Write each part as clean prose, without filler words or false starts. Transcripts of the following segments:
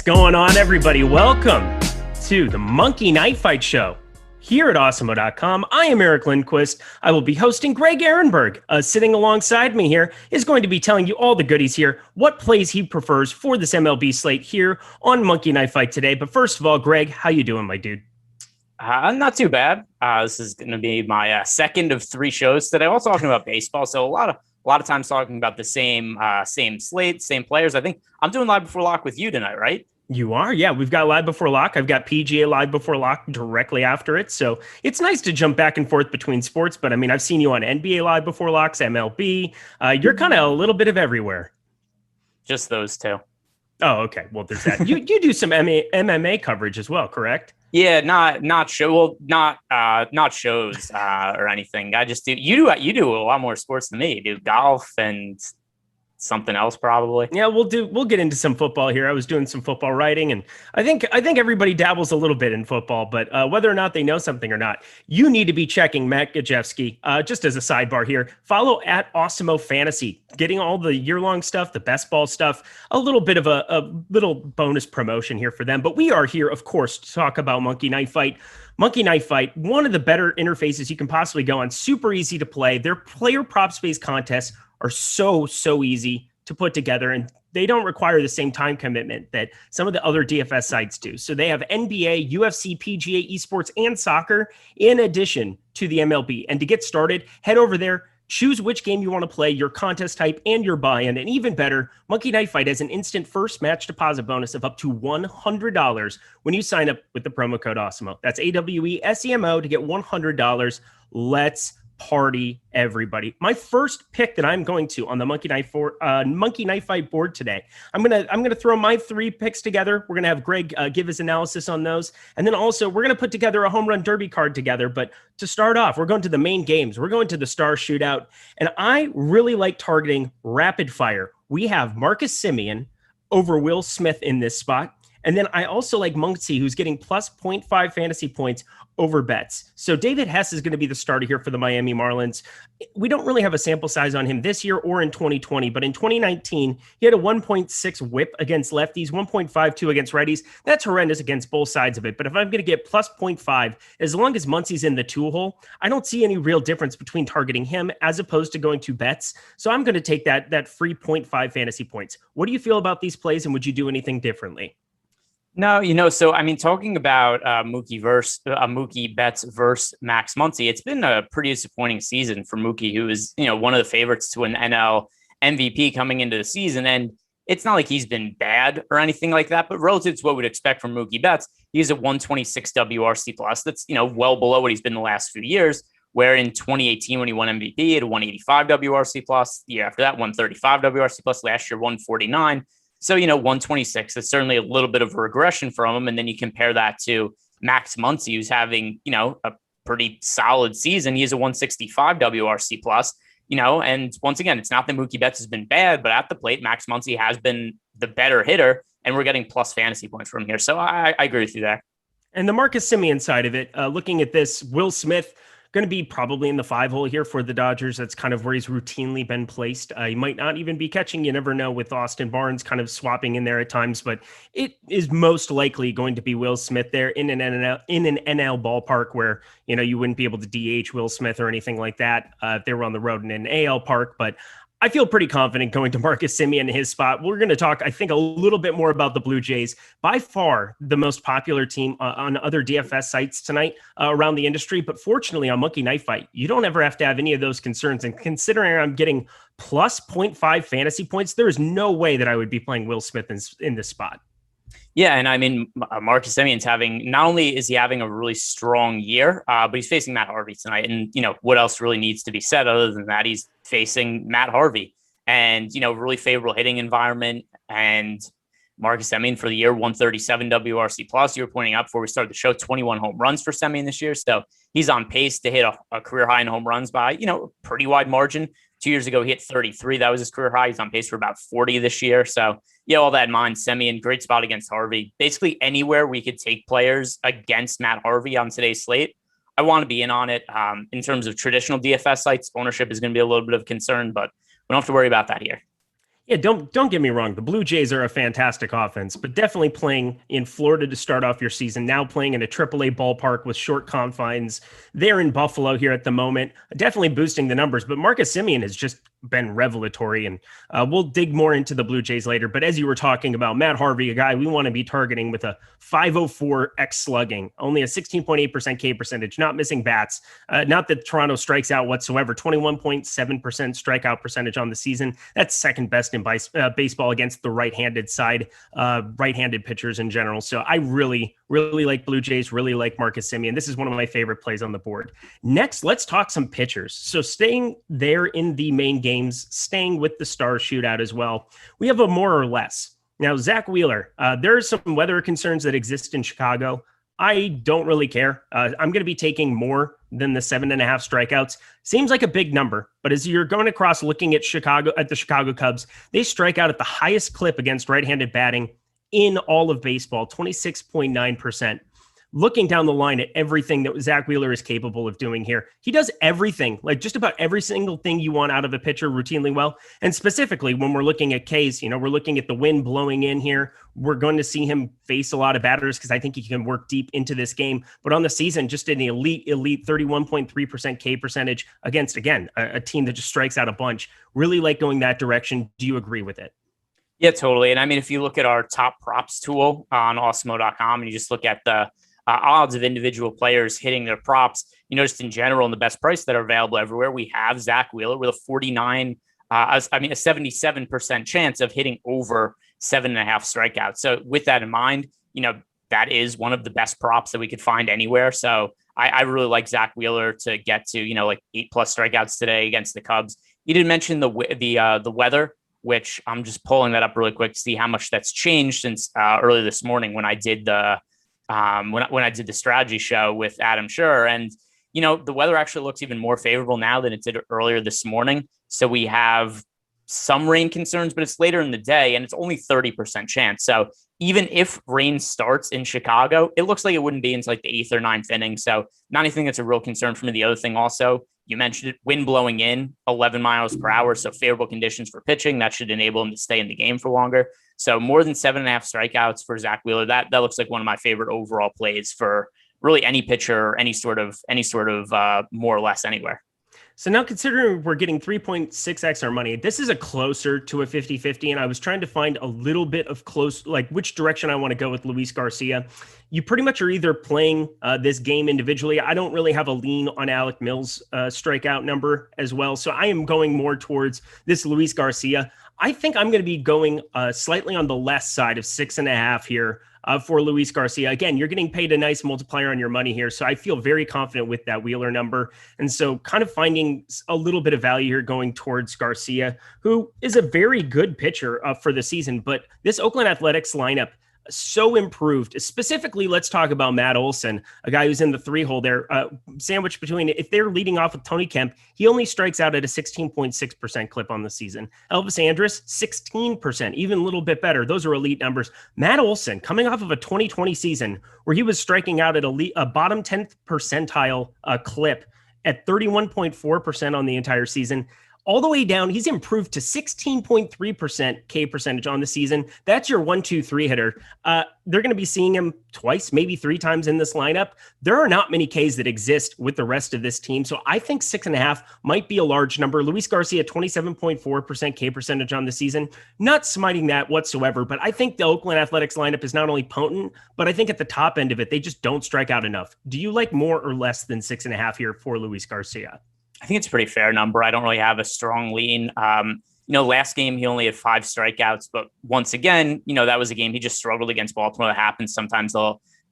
going on, everybody? Welcome to the Monkey Knife Fight Show here at Awesemo.com. I am Eric Lindquist. I will be hosting Greg Ehrenberg. Sitting alongside me here is going to be telling you all the goodies here, what plays he prefers for this MLB slate here on Monkey Knife Fight today. But first of all, Greg, how you doing, my dude? Not too bad. This is going to be my second of three shows today. Also talking about baseball, so a lot of times talking about the same slate, same players. I think I'm doing live before lock with you tonight, right? You are, yeah. We've got live before lock. I've got PGA live before lock directly after it, so it's nice to jump back and forth between sports. But I mean, I've seen you on NBA live before locks, MLB. You're kind of a little bit of everywhere. Just those two. Oh, okay. Well, there's that. You do some MMA coverage as well, correct? Yeah, not shows or anything. I just do. You do a lot more sports than me. You do golf and something else probably. Yeah, we'll get into some football here. I was doing some football writing, and I think everybody dabbles a little bit in football, but whether or not they know something or not, you need to be checking Matt Gajewski. Just as a sidebar here, follow at Awesemo Fantasy, getting all the year-long stuff, the best ball stuff, a little bit of a little bonus promotion here for them. But we are here, of course, to talk about Monkey Knife Fight. Monkey Knife Fight, one of the better interfaces you can possibly go on. Super easy to play. Their player props-based contests are so easy to put together, and they don't require the same time commitment that some of the other DFS sites do. So they have NBA, UFC, PGA, esports, and soccer in addition to the MLB. And to get started, head over there, choose which game you want to play, your contest type, and your buy-in. And even better, Monkey Knife Fight has an instant first match deposit bonus of up to $100 when you sign up with the promo code Awesemo. That's AWESEMO to get $100. Let's party, everybody. My first pick that I'm going to on the Monkey Knife Fight board today, I'm gonna throw my three picks together. We're gonna have Greg give his analysis on those, and then also we're gonna put together a home run derby card together. But to start off, we're going to the main games. We're going to the Star Shootout, and I really like targeting rapid fire. We have Marcus Semien over Will Smith in this spot. And then I also like Muncie, who's getting plus 0.5 fantasy points over bets. So David Hess is going to be the starter here for the Miami Marlins. We don't really have a sample size on him this year or in 2020, but in 2019, he had a 1.6 whip against lefties, 1.52 against righties. That's horrendous against both sides of it. But if I'm going to get plus 0.5, as long as Muncie's in the two hole, I don't see any real difference between targeting him as opposed to going to bets. So I'm going to take that free 0.5 fantasy points. What do you feel about these plays, and would you do anything differently? No, so I mean, talking about Mookie Betts versus Max Muncy, it's been a pretty disappointing season for Mookie, who is, one of the favorites to an NL MVP coming into the season. And it's not like he's been bad or anything like that, but relative to what we'd expect from Mookie Betts, he's at 126 WRC plus. That's, well below what he's been the last few years, where in 2018, when he won MVP, he had 185 WRC plus. The year after that, 135 WRC plus. Last year, 149. So, 126 is certainly a little bit of a regression from him. And then you compare that to Max Muncy, who's having, a pretty solid season. He has a 165 WRC plus, and once again, it's not that Mookie Betts has been bad, but at the plate, Max Muncy has been the better hitter, and we're getting plus fantasy points from here. So I agree with you there. And the Marcus Semien side of it, looking at this, Will Smith going to be probably in the 5 hole here for the Dodgers. That's kind of where he's routinely been placed. He might not even be catching. You never know with Austin Barnes kind of swapping in there at times, but it is most likely going to be Will Smith there in an NL ballpark where, you wouldn't be able to DH Will Smith or anything like that if they were on the road in an AL park. But I feel pretty confident going to Marcus Semien in his spot. We're going to talk, I think, a little bit more about the Blue Jays. By far, the most popular team on other DFS sites tonight around the industry. But fortunately, on Monkey Knife Fight, you don't ever have to have any of those concerns. And considering I'm getting plus 0.5 fantasy points, there is no way that I would be playing Will Smith in this spot. Yeah, and I mean, Marcus Semien's not only is he having a really strong year, but he's facing Matt Harvey tonight. And, what else really needs to be said other than that? He's facing Matt Harvey and, really favorable hitting environment. And Marcus Semien for the year, 137 WRC plus. You were pointing out before we started the show, 21 home runs for Semien this year. So he's on pace to hit a career high in home runs by, a pretty wide margin. 2 years ago, he hit 33. That was his career high. He's on pace for about 40 this year. So, all that in mind, Semien, great spot against Harvey. Basically anywhere we could take players against Matt Harvey on today's slate, I want to be in on it. In terms of traditional DFS sites, ownership is going to be a little bit of concern, but we don't have to worry about that here. Yeah, don't get me wrong. The Blue Jays are a fantastic offense, but definitely playing in Florida to start off your season, now playing in a AAA ballpark with short confines. They're in Buffalo here at the moment, definitely boosting the numbers. But Marcus Semien has just been revelatory, and we'll dig more into the Blue Jays later. But as you were talking about, Matt Harvey, a guy we want to be targeting with a 504 X slugging, only a 16.8% K percentage, not missing bats. Not that Toronto strikes out whatsoever, 21.7% strikeout percentage on the season. That's second best in baseball against the right-handed side, right-handed pitchers in general. So I really, really like Blue Jays, really like Marcus Semien. This is one of my favorite plays on the board. Next, let's talk some pitchers. So staying there in the main games, staying with the Star Shootout as well, we have a more or less. Now, Zach Wheeler, there are some weather concerns that exist in Chicago. I don't really care. I'm going to be taking more than the 7.5 strikeouts. Seems like a big number, but as you're going across looking at the Chicago Cubs, they strike out at the highest clip against right-handed batting in all of baseball, 26.9%. Looking down the line at everything that Zach Wheeler is capable of doing here, he does everything, like just about every single thing you want out of a pitcher routinely well. And specifically, when we're looking at K's, we're looking at the wind blowing in here. We're going to see him face a lot of batters because I think he can work deep into this game. But on the season, just an elite 31.3% K percentage against, again, a team that just strikes out a bunch. Really like going that direction. Do you agree with it? Yeah, totally. And I mean, if you look at our top props tool on Awesemo.com and you just look at the odds of individual players hitting their props, just in general, and the best price that are available everywhere, we have Zach Wheeler with a 77% chance of hitting over 7.5 strikeouts. So with that in mind, that is one of the best props that we could find anywhere. So I really like Zach Wheeler to get to, like 8+ strikeouts today against the Cubs. You did mention the weather, which I'm just pulling that up really quick to see how much that's changed since early this morning when I did the when I did the strategy show with Adam Schur. And, the weather actually looks even more favorable now than it did earlier this morning. So we have some rain concerns, but it's later in the day and it's only 30% chance. So even if rain starts in Chicago, it looks like it wouldn't be until like the 8th or 9th inning. So not anything that's a real concern for me. The other thing also, you mentioned it, wind blowing in 11 miles per hour. So favorable conditions for pitching. That should enable him to stay in the game for longer. So more than 7.5 strikeouts for Zach Wheeler. That looks like one of my favorite overall plays for really any pitcher, or any sort of more or less anywhere. So now considering we're getting 3.6x our money, this is a closer to a 50-50. And I was trying to find a little bit of close, like which direction I want to go with Luis Garcia. You pretty much are either playing this game individually. I don't really have a lean on Alec Mills' strikeout number as well. So I am going more towards this Luis Garcia. I think I'm going to be going slightly on the less side of 6.5 here for Luis Garcia. Again, you're getting paid a nice multiplier on your money here. So I feel very confident with that Wheeler number. And so kind of finding a little bit of value here going towards Garcia, who is a very good pitcher for the season. But this Oakland Athletics lineup, so improved. Specifically, let's talk about Matt Olson, a guy who's in the 3-hole there, sandwiched between, if they're leading off with Tony Kemp, he only strikes out at a 16.6% clip on the season. Elvis Andrus, 16%, even a little bit better. Those are elite numbers. Matt Olson, coming off of a 2020 season where he was striking out at a bottom 10th percentile clip at 31.4% on the entire season. All the way down, he's improved to 16.3% K percentage on the season. That's your 1-2-3 hitter. They're going to be seeing him twice, maybe 3 times in this lineup. There are not many Ks that exist with the rest of this team. So I think 6.5 might be a large number. Luis Garcia, 27.4% K percentage on the season. Not smiting that whatsoever, but I think the Oakland Athletics lineup is not only potent, but I think at the top end of it, they just don't strike out enough. Do you like more or less than 6.5 here for Luis Garcia? I think it's a pretty fair number. I don't really have a strong lean. Last game, he only had 5 strikeouts, but once again, that was a game he just struggled against Baltimore. That happens sometimes.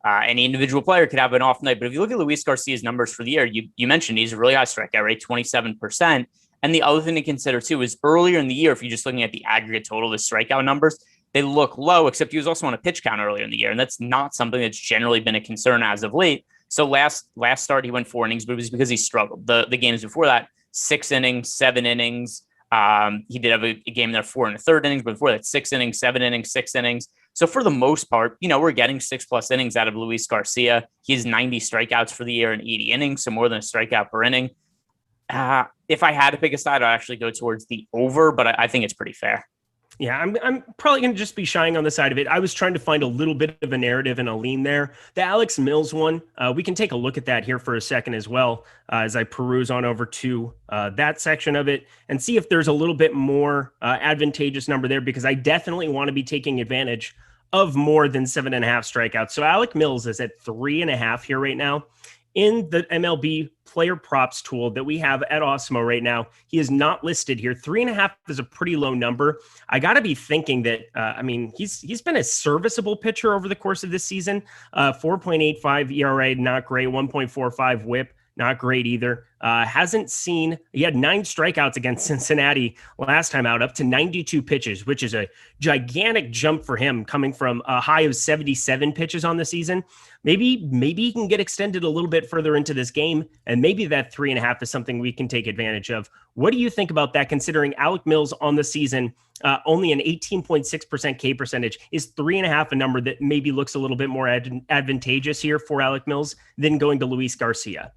Any individual player could have an off night, but if you look at Luis Garcia's numbers for the year, you mentioned he's a really high strikeout rate, 27%. And the other thing to consider too is earlier in the year, if you're just looking at the aggregate total, the strikeout numbers, they look low, except he was also on a pitch count earlier in the year. And that's not something that's generally been a concern as of late. So last start, he went 4 innings, but it was because he struggled. The games before that, 6 innings, 7 innings. He did have a game there 4 1/3 innings, but before that, 6 innings, 7 innings, 6 innings. So for the most part, we're getting 6+ innings out of Luis Garcia. He has 90 strikeouts for the year and 80 innings, so more than a strikeout per inning. If I had to pick a side, I'd actually go towards the over, but I think it's pretty fair. Yeah, I'm probably going to just be shying on the side of it. I was trying to find a little bit of a narrative and a lean there. The Alex Mills one, we can take a look at that here for a second as well, as I peruse on over to that section of it and see if there's a little bit more advantageous number there, because I definitely want to be taking advantage of more than 7.5 strikeouts. So Alec Mills is at 3.5 here right now. In the MLB player props tool that we have at Awesemo right now, he is not listed here. 3.5 is a pretty low number. I got to be thinking that, he's been a serviceable pitcher over the course of this season. 4.85 ERA, not great. 1.45 whip, not great either. He had 9 strikeouts against Cincinnati last time out, up to 92 pitches, which is a gigantic jump for him, coming from a high of 77 pitches on the season. Maybe he can get extended a little bit further into this game, and maybe that 3.5 is something we can take advantage of. What do you think about that, considering Alec Mills on the season, only an 18.6% K percentage? Is 3.5 a number that maybe looks a little bit more advantageous here for Alec Mills than going to Luis Garcia?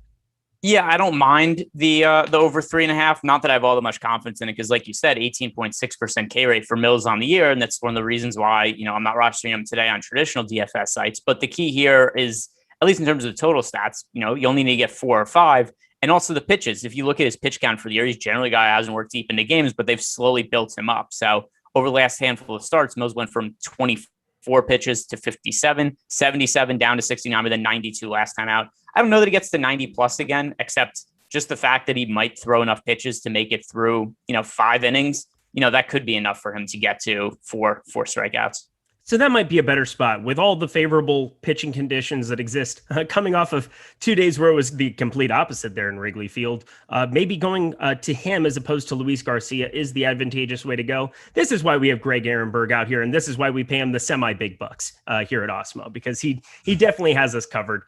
Yeah, I don't mind the over 3.5. Not that I have all that much confidence in it, because like you said, 18.6% K rate for Mills on the year. And that's one of the reasons why, I'm not rostering him today on traditional DFS sites. But the key here is, at least in terms of the total stats, you only need to get 4 or 5. And also the pitches. If you look at his pitch count for the year, he's generally a guy who hasn't worked deep into games, but they've slowly built him up. So over the last handful of starts, Mills went from 24 pitches to 57, 77 down to 69, and then 92 last time out. I don't know that he gets to 90 plus again, except just the fact that he might throw enough pitches to make it through, 5 innings. That could be enough for him to get to four strikeouts. So that might be a better spot with all the favorable pitching conditions that exist, coming off of 2 days where it was the complete opposite there in Wrigley Field. Maybe going to him as opposed to Luis Garcia is the advantageous way to go. This is why we have Greg Ehrenberg out here, and this is why we pay him the semi-big bucks here at Awesemo, because he definitely has us covered.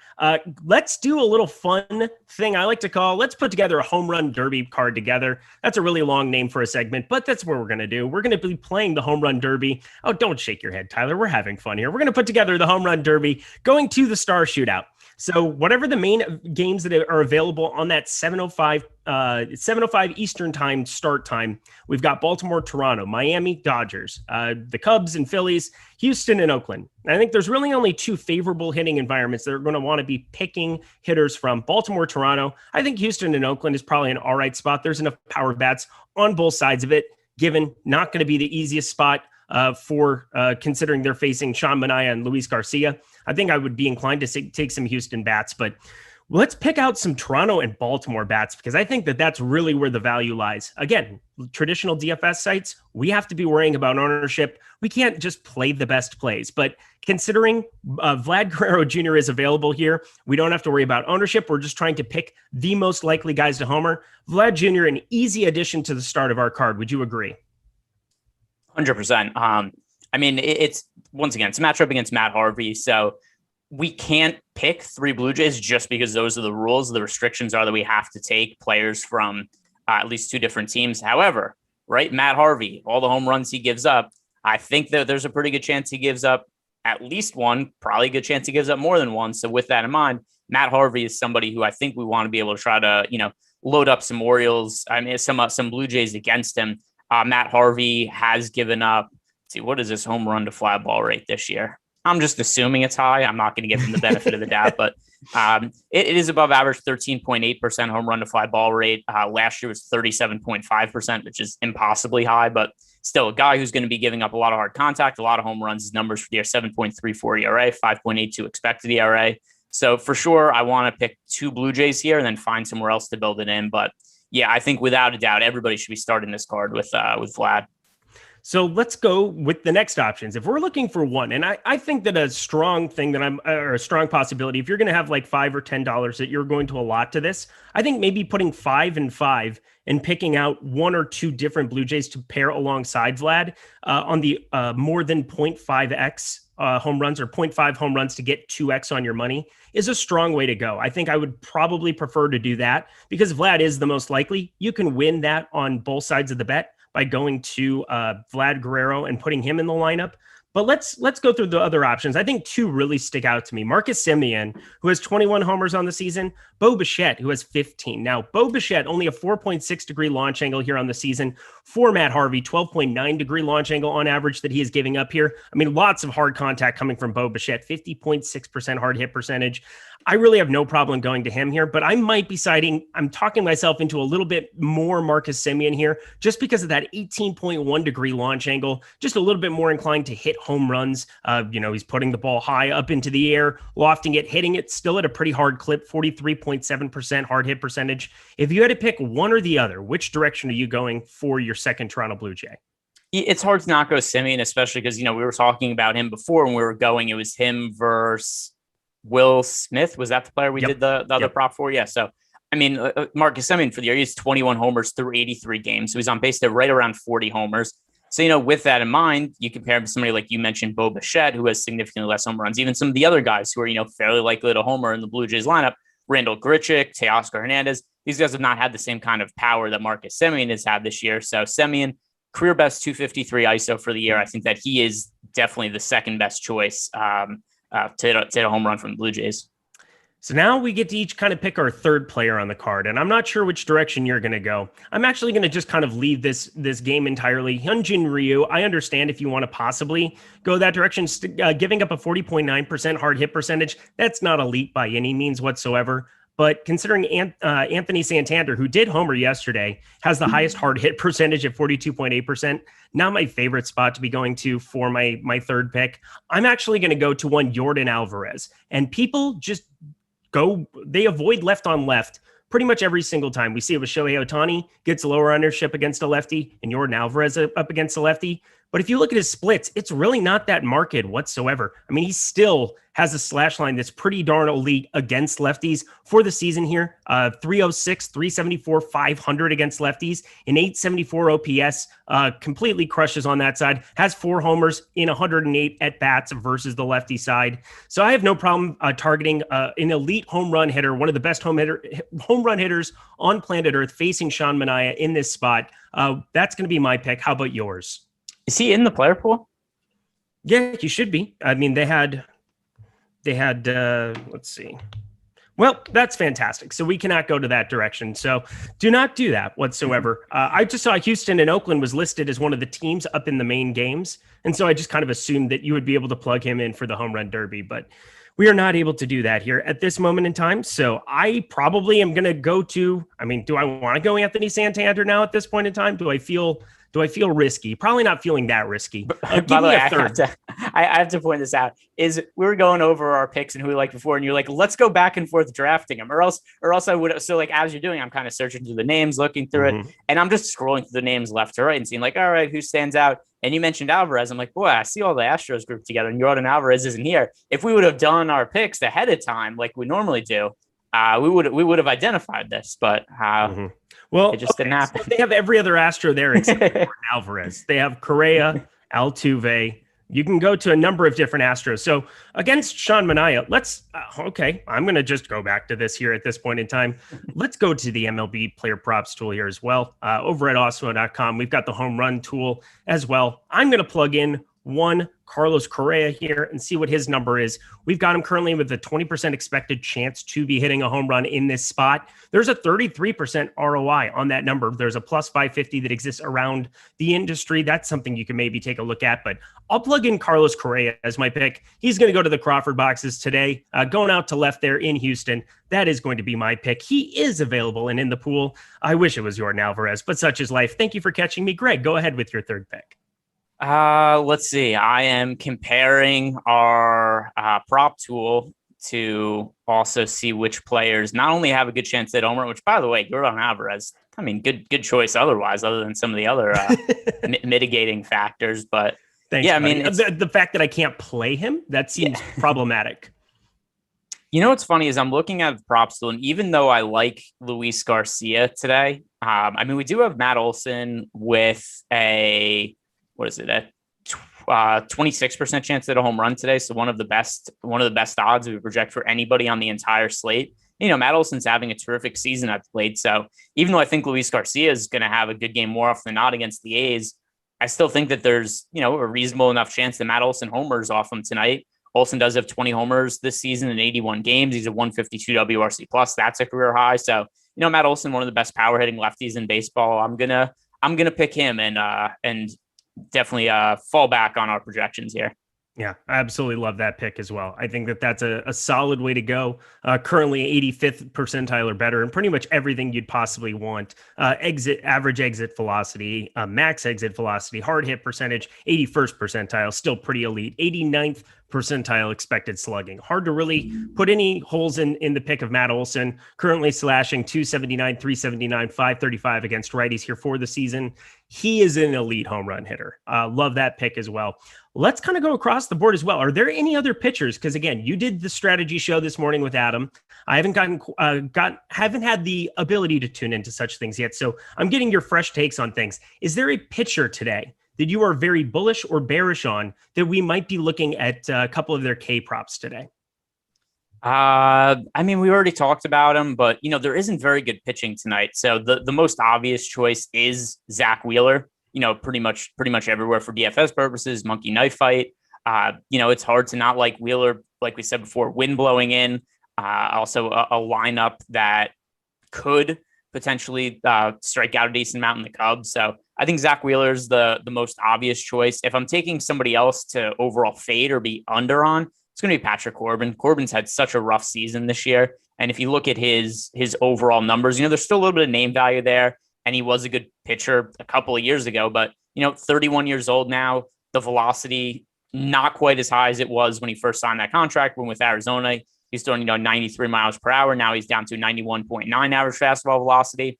Let's do a little fun thing I like to call, let's put together a home run derby card together. That's a really long name for a segment, but that's what we're going to do. We're going to be playing the home run derby. Oh, don't shake your head, Tyler. We're having fun here. We're going to put together the home run derby, going to the star shootout. So whatever the main games that are available on that 7:05 Eastern time start time, we've got Baltimore, Toronto, Miami, Dodgers, the Cubs and Phillies, Houston and Oakland. And I think there's really only 2 favorable hitting environments that are going to want to be picking hitters from: Baltimore, Toronto. I think Houston and Oakland is probably an all right spot. There's enough power bats on both sides of it, given not going to be the easiest spot for considering they're facing Sean Manaea and Luis Garcia. I think I would be inclined to take some Houston bats, but let's pick out some Toronto and Baltimore bats, because I think that that's really where the value lies. Again, traditional DFS sites, we have to be worrying about ownership. We can't just play the best plays, but considering Vlad Guerrero Jr. is available here, we don't have to worry about ownership. We're just trying to pick the most likely guys to homer. Vlad Jr., an easy addition to the start of our card. Would you agree? 100%. It's once again, it's a matchup against Matt Harvey. So we can't pick 3 Blue Jays just because those are the rules. The restrictions are that we have to take players from at least 2 different teams. However, right, Matt Harvey, all the home runs he gives up, I think that there's a pretty good chance he gives up at least 1, probably a good chance he gives up more than 1. So with that in mind, Matt Harvey is somebody who I think we want to be able to try to, load up some Orioles, some Blue Jays against him. Matt Harvey has given up, what is his home run to fly ball rate this year? I'm just assuming it's high. I'm not going to give him the benefit of the doubt, but it is above average, 13.8% home run to fly ball rate. Last year was 37.5%, which is impossibly high, but still a guy who's going to be giving up a lot of hard contact, a lot of home runs. His numbers for the year: 7.34 ERA, 5.82 expected ERA. So for sure, I want to pick 2 Blue Jays here and then find somewhere else to build it in. But yeah, I think without a doubt, everybody should be starting this card with Vlad. So let's go with the next options. If we're looking for one, and I think that a strong thing or a strong possibility, if you're going to have like $5 or $10 that you're going to allot to this, I think maybe putting 5 and 5 and picking out 1 or 2 different Blue Jays to pair alongside Vlad on the more than 0.5x home runs or 0.5 home runs to get 2x on your money is a strong way to go. I think I would probably prefer to do that because Vlad is the most likely. You can win that on both sides of the bet by going to Vlad Guerrero and putting him in the lineup. But let's go through the other options. I think two really stick out to me. Marcus Semien, who has 21 homers on the season. Bo Bichette, who has 15. Now, Bo Bichette, only a 4.6 degree launch angle here on the season. For Matt Harvey, 12.9 degree launch angle on average that he is giving up here. I mean, lots of hard contact coming from Bo Bichette, 50.6% hard hit percentage. I really have no problem going to him here, but I might be I'm talking myself into a little bit more Marcus Semien here, just because of that 18.1 degree launch angle, just a little bit more inclined to hit home runs. He's putting the ball high up into the air, lofting it, hitting it still at a pretty hard clip, 43.7% hard hit percentage. If you had to pick one or the other, which direction are you going for your second Toronto Blue Jay? It's hard to not go Semien, especially because, we were talking about him before when we were going. It was him versus Will Smith. Was that the player we did the other prop for? Yeah. So, Marcus Semien for the year, he's 21 homers through 83 games. So he's on pace to right around 40 homers. So, with that in mind, you compare him to somebody like you mentioned, Bo Bichette, who has significantly less home runs. Even some of the other guys who are, fairly likely to homer in the Blue Jays lineup, Randall Grichuk, Teoscar Hernandez. These guys have not had the same kind of power that Marcus Semien has had this year. So Semien, career best 253 ISO for the year. I think that he is definitely the second best choice to hit a home run from the Blue Jays. So now we get to each kind of pick our third player on the card, and I'm not sure which direction you're going to go. I'm actually going to just kind of leave this game entirely. Hyunjin Ryu, I understand if you want to possibly go that direction, giving up a 40.9% hard hit percentage. That's not elite by any means whatsoever. But considering Anthony Santander, who did homer yesterday, has the highest hard hit percentage at 42.8%, not my favorite spot to be going to for my third pick. I'm actually going to go to one Yordan Alvarez. And people just they avoid left on left pretty much every single time. We see it with Shohei Ohtani, gets lower ownership against a lefty, and Yordan Alvarez up against a lefty. But if you look at his splits, it's really not that marked whatsoever. I mean, he still has a slash line that's pretty darn elite against lefties for the season here. 306, 374, 500 against lefties, an 874 OPS, completely crushes on that side, has 4 homers in 108 at-bats versus the lefty side. So I have no problem targeting an elite home run hitter, one of the best home run hitters on planet Earth, facing Sean Manaea in this spot. That's going to be my pick. How about yours? Is he in the player pool? Yeah, he should be. I mean, they had, let's see. Well, that's fantastic. So we cannot go to that direction. So do not do that whatsoever. I just saw Houston and Oakland was listed as one of the teams up in the main games. And so I just kind of assumed that you would be able to plug him in for the home run derby, but we are not able to do that here at this moment in time. So I probably am going to go to, do I want to go Anthony Santander now at this point in time? Do I feel risky? Probably not feeling that risky. By the way, I have to point this out. Is we were going over our picks and who we liked before, and you're like, let's go back and forth drafting them, or else I would. So like as you're doing, I'm kind of searching through the names, looking through it, and I'm just scrolling through the names left to right and seeing like, all right, who stands out? And you mentioned Alvarez. I'm like, boy, I see all the Astros grouped together, and Yordan Alvarez isn't here. If we would have done our picks ahead of time, like we normally do, we would have identified this, but well, it just didn't happen. So they have every other Astro there except for Alvarez. They have Correa, Altuve. You can go to a number of different Astros. So against Sean Manaea, I'm going to just go back to this here at this point in time. Let's go to the MLB player props tool here as well. Over at Awesemo.com, we've got the home run tool as well. I'm going to plug in one Carlos Correa here and see what his number is. We've got him currently with a 20% expected chance to be hitting a home run in this spot. There's a 33% ROI on that number. There's a plus 550 that exists around the industry. That's something you can maybe take a look at, but I'll plug in Carlos Correa as my pick. He's going to go to the Crawford boxes today, going out to left there in Houston. That is going to be my pick. He is available and in the pool. I wish it was Yordan Alvarez, but such is life. Thank you for catching me. Greg, go ahead with your third pick. Let's see. I am comparing our prop tool to also see which players not only have a good chance at homer, which by the way, Yordan Alvarez, good choice otherwise, other than some of the other mitigating factors. But thanks, the fact that I can't play him, that seems problematic. You know what's funny is I'm looking at the props tool, and even though I like Luis Garcia today, we do have Matt Olson with a 26% chance at a home run today. So one of the best odds we project for anybody on the entire slate. Matt Olson's having a terrific season at the plate. So even though I think Luis Garcia is going to have a good game more often than not against the A's, I still think that there's, a reasonable enough chance that Matt Olson homers off him tonight. Olson does have 20 homers this season in 81 games. He's a 152 WRC plus. That's a career high. So, Matt Olson, one of the best power hitting lefties in baseball. I'm gonna pick him and definitely fall back on our projections here. Yeah, I absolutely love that pick as well. I think that that's a solid way to go. Currently 85th percentile or better, and pretty much everything you'd possibly want. Average exit velocity, max exit velocity, hard hit percentage, 81st percentile, still pretty elite. 89th percentile expected slugging. Hard to really put any holes in the pick of Matt Olson. Currently slashing 279, 379, 535 against righties here for the season. He is an elite home run hitter. Love that pick as well. Let's kind of go across the board as well. Are there any other pitchers? Because again, you did the strategy show this morning with Adam. I haven't had the ability to tune into such things yet. So I'm getting your fresh takes on things. Is there a pitcher today that you are very bullish or bearish on that we might be looking at a couple of their K props today? We already talked about him, but there isn't very good pitching tonight. So the most obvious choice is Zach Wheeler. Pretty much everywhere for DFS purposes, Monkey Knife Fight. It's hard to not like Wheeler, like we said before, wind blowing in. Also a lineup that could potentially strike out a decent amount in the Cubs. So I think Zach Wheeler's the most obvious choice. If I'm taking somebody else to overall fade or be under on, it's going to be Patrick Corbin. Corbin's had such a rough season this year. And if you look at his overall numbers, there's still a little bit of name value there. And he was a good pitcher a couple of years ago, but 31 years old now, the velocity not quite as high as it was when he first signed that contract. When with Arizona, he's doing 93 miles per hour. Now he's down to 91.9 average fastball velocity.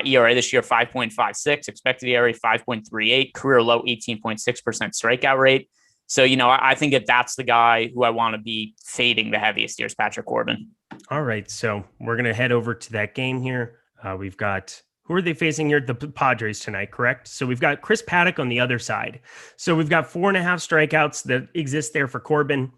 ERA this year 5.56, expected ERA 5.38, career low 18.6% strikeout rate. So I think if that's the guy who I want to be fading the heaviest here is Patrick Corbin. All right, so we're gonna head over to that game here. We've got. Who are they facing here? The Padres tonight, correct? So we've got Chris Paddock on the other side. So we've got 4.5 strikeouts that exist there for Corbin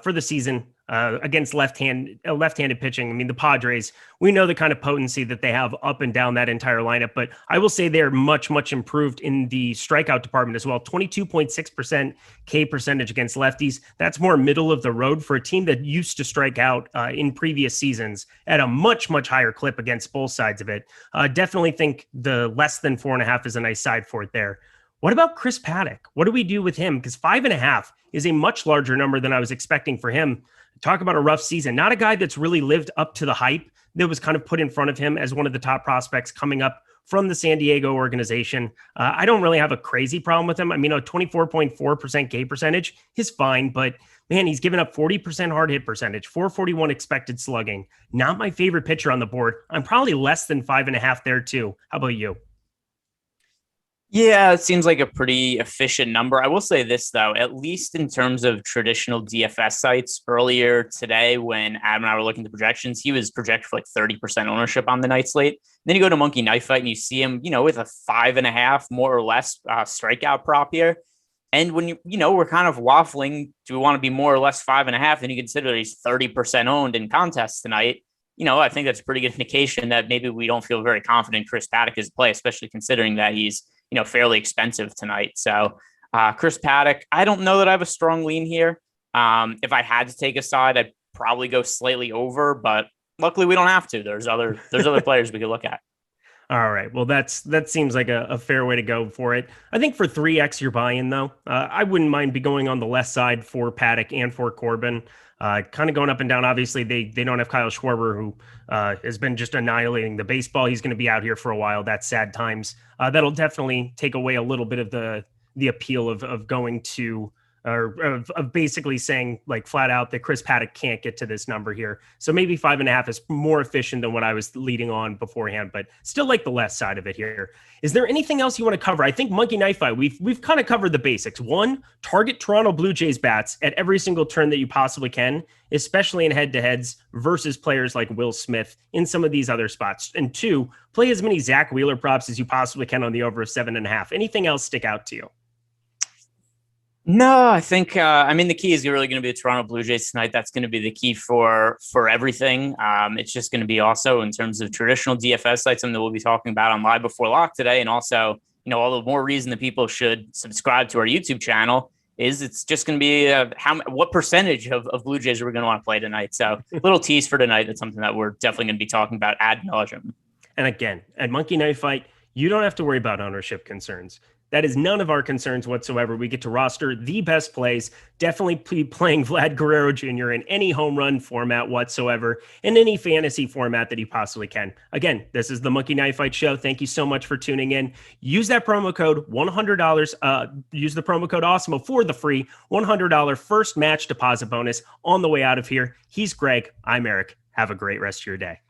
for the season against left-handed pitching. I mean, the Padres, we know the kind of potency that they have up and down that entire lineup, but I will say they're much, much improved in the strikeout department as well. 22.6% K percentage against lefties. That's more middle of the road for a team that used to strike out in previous seasons at a much, much higher clip against both sides of it. Definitely think the less than 4.5 is a nice side for it there. What about Chris Paddock? What do we do with him? Because 5.5 is a much larger number than I was expecting for him. Talk about a rough season. Not a guy that's really lived up to the hype that was kind of put in front of him as one of the top prospects coming up from the San Diego organization. I don't really have a crazy problem with him. I mean, a 24.4% K percentage is fine, but man, he's given up 40% hard hit percentage, 441 expected slugging. Not my favorite pitcher on the board. I'm probably less than 5.5 there too. How about you? Yeah, it seems like a pretty efficient number. I will say this, though, at least in terms of traditional DFS sites earlier today, when Adam and I were looking at the projections, he was projected for like 30% ownership on the night slate. Then you go to Monkey Knife Fight and you see him, with a 5.5 more or less strikeout prop here. And when we're kind of waffling, do we want to be more or less 5.5? And you consider he's 30% owned in contests tonight. I think that's a pretty good indication that maybe we don't feel very confident Chris Paddock is play, especially considering that he's fairly expensive tonight. So Chris Paddock, I don't know that I have a strong lean here. If I had to take a side, I'd probably go slightly over, but luckily we don't have to. There's other players we could look at. All right. Well, that seems like a fair way to go for it. I think for 3X you're buying though. I wouldn't mind be going on the left side for Paddock and for Corbin. Kind of going up and down. Obviously, they don't have Kyle Schwarber, who has been just annihilating the baseball. He's going to be out here for a while. That's sad times. That'll definitely take away a little bit of the appeal of going to or of basically saying like flat out that Chris Paddock can't get to this number here. So maybe 5.5 is more efficient than what I was leading on beforehand, but still like the left side of it here. Is there anything else you want to cover? I think Monkey Knife Fight, we've kind of covered the basics. One, target Toronto Blue Jays bats at every single turn that you possibly can, especially in head-to-heads versus players like Will Smith in some of these other spots. And two, play as many Zach Wheeler props as you possibly can on the over of 7.5. Anything else stick out to you? No, I think, the key is really going to be the Toronto Blue Jays tonight. That's going to be the key for everything. It's just going to be also in terms of traditional DFS sites, something that we'll be talking about on Live Before Lock today. And also, all the more reason that people should subscribe to our YouTube channel is it's just going to be what percentage of Blue Jays are we going to want to play tonight. So little tease for tonight. That's something that we're definitely going to be talking about ad nauseum. And again, at Monkey Knife Fight, you don't have to worry about ownership concerns. That is none of our concerns whatsoever. We get to roster the best plays, definitely playing Vlad Guerrero Jr. in any home run format whatsoever, in any fantasy format that he possibly can. Again, this is the Monkey Knife Fight Show. Thank you so much for tuning in. Use that promo code $100. Use the promo code Awesemo for the free $100 first match deposit bonus on the way out of here. He's Greg. I'm Eric. Have a great rest of your day.